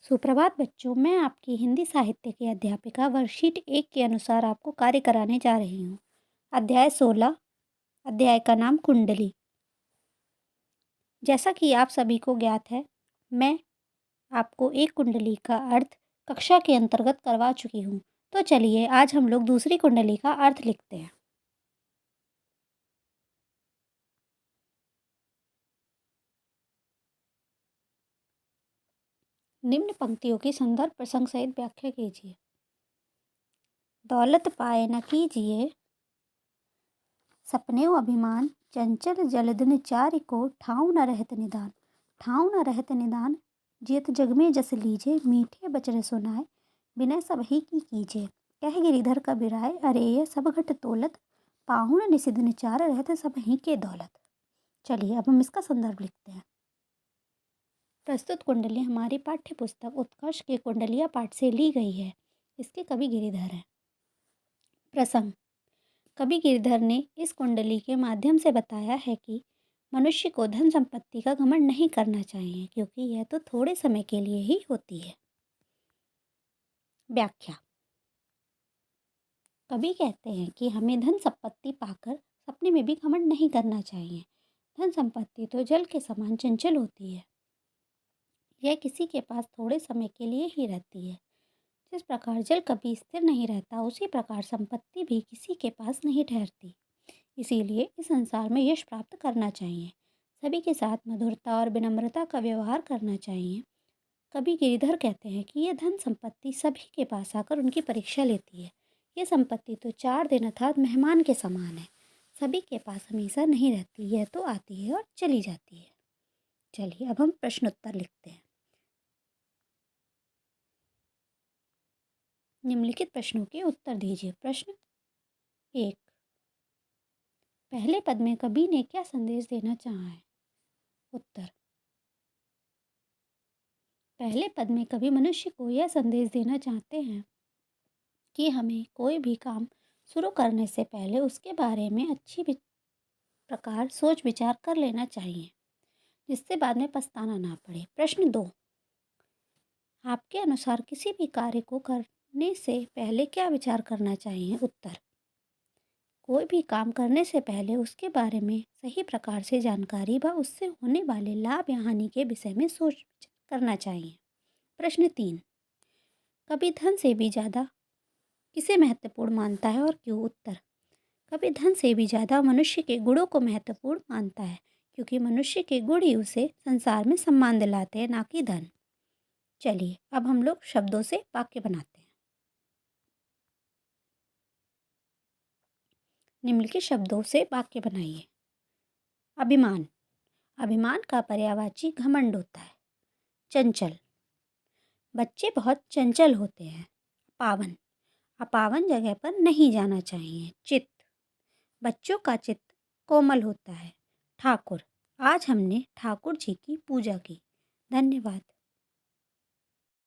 सुप्रभात बच्चों, मैं आपकी हिंदी साहित्य की अध्यापिका वर्कशीट 1 के अनुसार आपको कार्य कराने जा रही हूँ। अध्याय 16। अध्याय का नाम कुंडली। जैसा कि आप सभी को ज्ञात है, मैं आपको एक कुंडली का अर्थ कक्षा के अंतर्गत करवा चुकी हूँ। तो चलिए आज हम लोग दूसरी कुंडली का अर्थ लिखते हैं। निम्न पंक्तियों की संदर्भ प्रसंग सहित व्याख्या कीजिए। दौलत पाए न कीजिए सपने अभिमान, चंचल जलधन चारि को ठाऊ न रहत निदान। ठाऊ न रहत निदान, जेत जग में जस लीजे, मीठे बचन सुनाए, विनय सब ही की कीजे। कह गिरिधर कबीराय, अरे ये सब घट तोलत, पाहुन निषिद्ध चार रहत सब ही के दौलत। चलिए अब हम इसका संदर्भ लिखते हैं। प्रस्तुत कुंडली हमारी पाठ्य पुस्तक उत्कर्ष के कुंडलिया पाठ से ली गई है। इसके कवि गिरिधर हैं। प्रसंग। कवि गिरधर ने इस कुंडली के माध्यम से बताया है कि मनुष्य को धन संपत्ति का घमंड नहीं करना चाहिए, क्योंकि यह तो थोड़े समय के लिए ही होती है। व्याख्या। कवि कहते हैं कि हमें धन संपत्ति पाकर सपने में भी घमंड नहीं करना चाहिए। धन संपत्ति तो जल के समान चंचल होती है। यह किसी के पास थोड़े समय के लिए ही रहती है। जिस प्रकार जल कभी स्थिर नहीं रहता, उसी प्रकार संपत्ति भी किसी के पास नहीं ठहरती। इसीलिए इस संसार में यश प्राप्त करना चाहिए। सभी के साथ मधुरता और विनम्रता का व्यवहार करना चाहिए। कवि गिरिधर कहते हैं कि यह धन संपत्ति सभी के पास आकर उनकी परीक्षा लेती है। ये संपत्ति तो 4 दिन अर्थात मेहमान के समान है। सभी के पास हमेशा नहीं रहती, यह तो आती है और चली जाती है। चलिए अब हम प्रश्नोत्तर लिखते हैं। निम्नलिखित प्रश्नों के उत्तर दीजिए। प्रश्न 1। पहले पद में कवि ने क्या संदेश देना चाहा है? उत्तर। पहले पद में कवि मनुष्य को यह संदेश देना चाहते हैं कि हमें कोई भी काम शुरू करने से पहले उसके बारे में अच्छी प्रकार सोच विचार कर लेना चाहिए, जिससे बाद में पछताना ना पड़े। प्रश्न 2। आपके अनुसार किसी भी कार्य को करने से पहले क्या विचार करना चाहिए? उत्तर। कोई भी काम करने से पहले उसके बारे में सही प्रकार से जानकारी व उससे होने वाले लाभ या हानि के विषय में सोच विचार करना चाहिए। प्रश्न 3। कवि धन से भी ज़्यादा किसे महत्वपूर्ण मानता है और क्यों? उत्तर। कवि धन से भी ज़्यादा मनुष्य के गुणों को महत्वपूर्ण मानता है, क्योंकि मनुष्य के गुण ही उसे संसार में सम्मान दिलाते हैं, ना कि धन। चलिए अब हम लोग शब्दों से वाक्य बनाते हैं। निम्नलिखित शब्दों से वाक्य बनाइए। अभिमान। अभिमान का पर्यायवाची घमंड होता है। चंचल। बच्चे बहुत चंचल होते हैं। पावन। अपावन जगह पर नहीं जाना चाहिए। चित्त। बच्चों का चित्त कोमल होता है। ठाकुर। आज हमने ठाकुर जी की पूजा की। धन्यवाद।